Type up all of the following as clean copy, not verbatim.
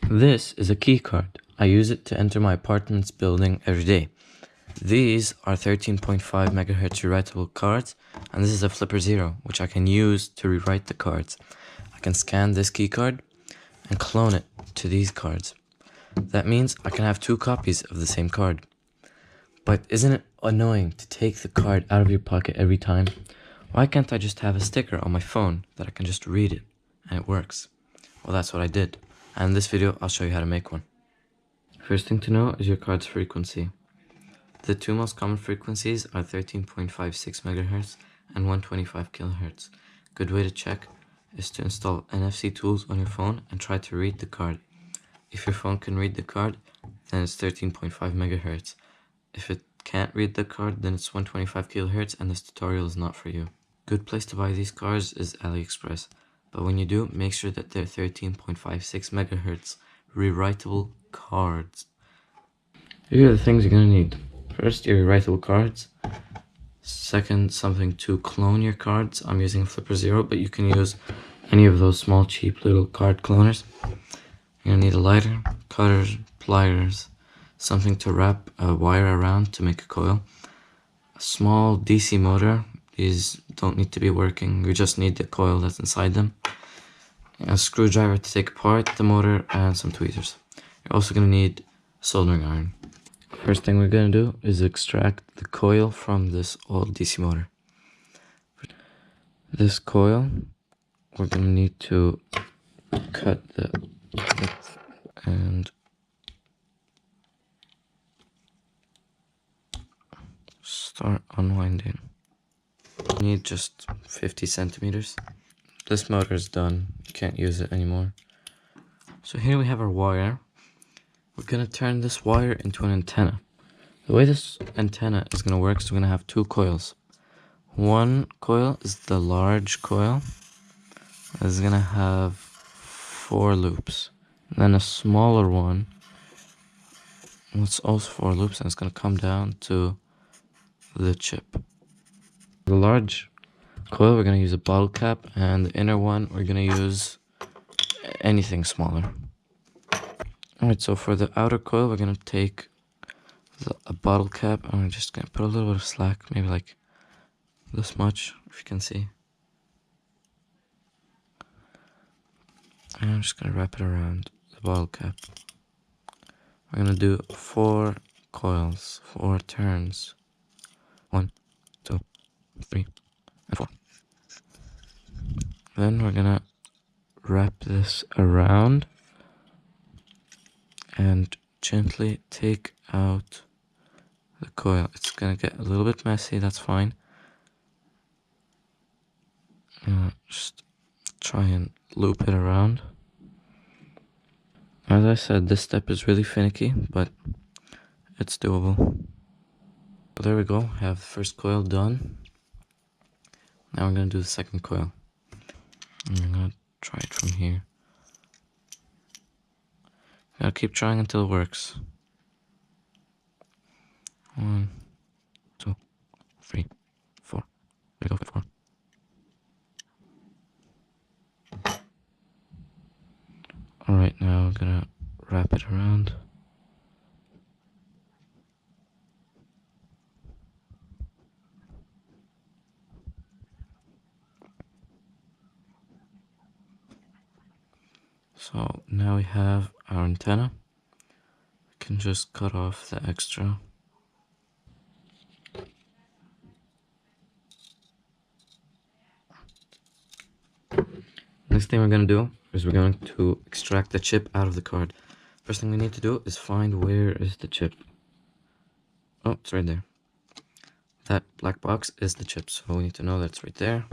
This is a key card. I use it to enter my apartment's building every day. These are 13.5 MHz rewritable cards, and this is a Flipper Zero, which I can use to rewrite the cards. I can scan this key card and clone it to these cards. That means I can have 2 copies of the same card. But isn't it annoying to take the card out of your pocket every time? Why can't I just have a sticker on my phone that I can just read it and it works? Well, that's what I did. And in this video, I'll show you how to make one. First thing to know is your card's frequency. The 2 most common frequencies are 13.56 MHz and 125 kHz. Good way to check is to install NFC tools on your phone and try to read the card. If your phone can read the card, then it's 13.5 MHz. If it can't read the card, then it's 125 kHz and this tutorial is not for you. Good place to buy these cards is AliExpress, but when you do, make sure that they're 13.56 MHz rewritable cards. Here are the things you're going to need. First, your rewritable cards. Second, something to clone your cards. I'm using Flipper Zero, but you can use any of those small, cheap little card cloners. You're going to need a lighter, cutters, pliers, something to wrap a wire around to make a coil, a small DC motor. These don't need to be working, we just need the coil that's inside them, a screwdriver to take apart the motor, and some tweezers. You're also going to need soldering iron. First thing we're going to do is extract the coil from this old DC motor. This coil, we're going to need to cut the width and start unwinding. You need just 50 centimeters. This motor is done, you can't use it anymore. So here we have our wire. We're going to turn this wire into an antenna. The way this antenna is going to work is we're going to have 2 coils. One coil is the large coil. It's going to have 4 loops. And then a smaller one, it's also 4 loops, and it's going to come down to the chip. The large coil, we're going to use a bottle cap, and the inner one, we're going to use anything smaller. Alright, so for the outer coil, we're going to take a bottle cap, and we're just going to put a little bit of slack, maybe like this much, if you can see. And I'm just going to wrap it around the bottle cap. We're going to do 4 coils, 4 turns. 1, 2, 3, and 4. Then we're going to wrap this around and gently take out the coil. It's going to get a little bit messy, that's fine. Just try and loop it around. As I said, this step is really finicky, but it's doable. So there we go, have the first coil done. Now we're going to do the second coil. I'm going to try it from here. Gotta keep trying until it works. 1, 2, 3, 4. There we go, 4. Alright, now we're gonna wrap it around. So now we have our antenna. We can just cut off the extra. Next thing we're going to do is we're going to extract the chip out of the card. First thing we need to do is find where is the chip. Oh, it's right there. That black box is the chip, so we need to know that's right there.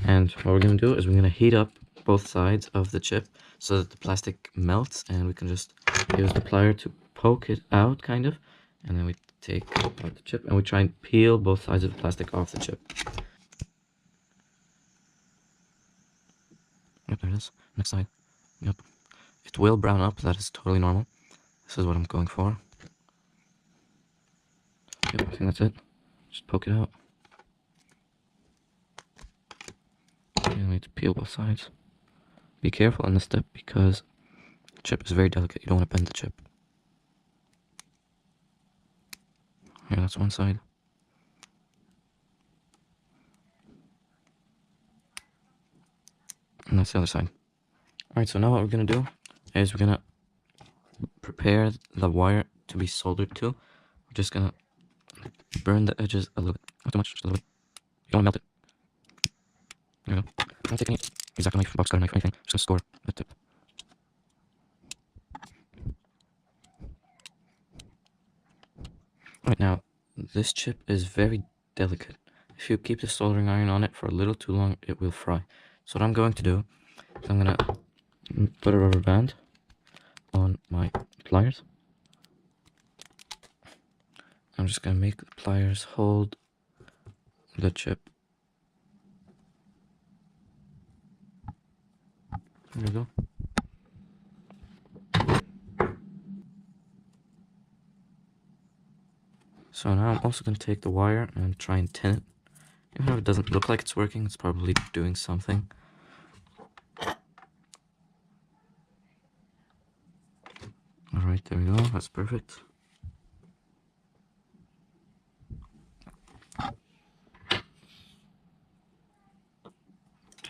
And what we're going to do is we're going to heat up both sides of the chip so that the plastic melts, and we can just use the plier to poke it out, kind of, and then we take out the chip and we try and peel both sides of the plastic off the chip. Yep, there it is. Next side. Yep. It will brown up, that is totally normal. This is what I'm going for. Yep, I think that's it. Just poke it out. And we need to peel both sides. Be careful on this step because chip is very delicate. You don't want to bend the chip. Here, that's one side. And that's the other side. Alright, so now what we're going to do is we're going to prepare the wire to be soldered to. We're just going to burn the edges a little bit. Not too much, just a little bit. You don't want to melt it. There you go. Don't take any exacto knife, box cutter knife, anything. Just going to score the tip. Alright, now, this chip is very delicate. If you keep the soldering iron on it for a little too long, it will fry. So what I'm going to do is I'm going to put a rubber band on my pliers. I'm just going to make the pliers hold the chip. There we go. So now I'm also going to take the wire and try and tin it. Even though it doesn't look like it's working, it's probably doing something. Alright, there we go, that's perfect.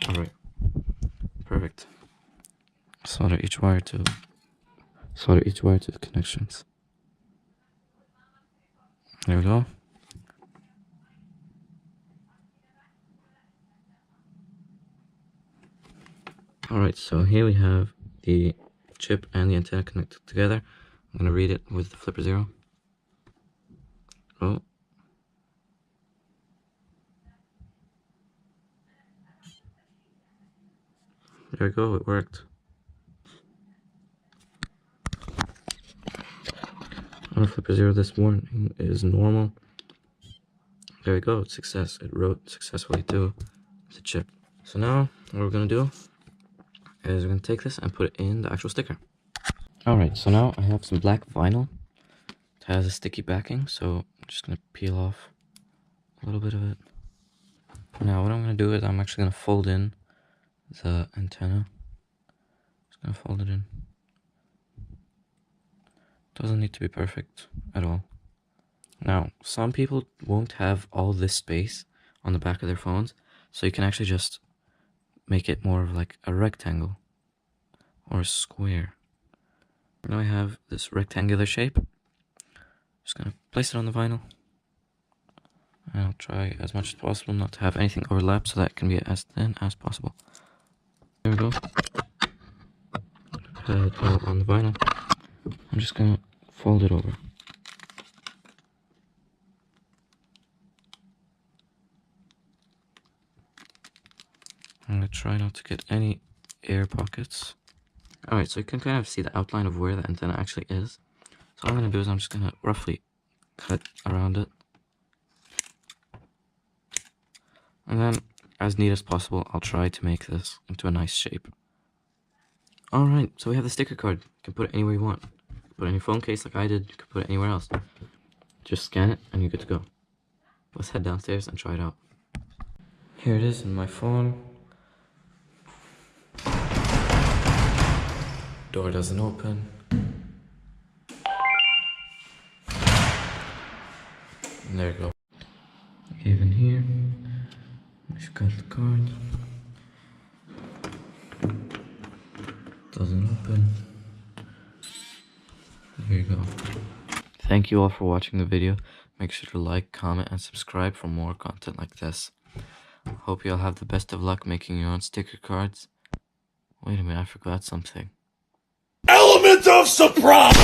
Alright, perfect. Solder each wire to the connections. There we go. Alright, so here we have the chip and the antenna connected together. I'm going to read it with the flipper 0. Oh. There we go, it worked. On flipper 0 this morning is normal. There we go, it's success. It wrote successfully to the chip. So now what we're going to do is we're going to take this and put it in the actual sticker. Alright, so now I have some black vinyl. It has a sticky backing, so I'm just going to peel off a little bit of it. Now what I'm going to do is I'm actually going to fold in the antenna. Just going to fold it in. Doesn't need to be perfect at all. Now, some people won't have all this space on the back of their phones, so you can actually just make it more of like a rectangle or a square. Now I have this rectangular shape. Just gonna place it on the vinyl. And I'll try as much as possible not to have anything overlap so that it can be as thin as possible. There we go. Put it all on the vinyl. I'm just gonna fold it over. I'm gonna try not to get any air pockets. Alright, so you can kind of see the outline of where the antenna actually is. So what I'm gonna do is I'm just gonna roughly cut around it. And then, as neat as possible, I'll try to make this into a nice shape. Alright, so we have the sticker card. You can put it anywhere you want. You can put it in your phone case like I did. You can put it anywhere else. Just scan it and you're good to go. Let's head downstairs and try it out. Here it is in my phone. Door doesn't open. And there you go. Even here, we've got the card. Doesn't open. There you go. Thank you all for watching the video. Make sure to like, comment, and subscribe for more content like this. Hope you all have the best of luck making your own sticker cards. Wait a minute, I forgot something. Element of surprise!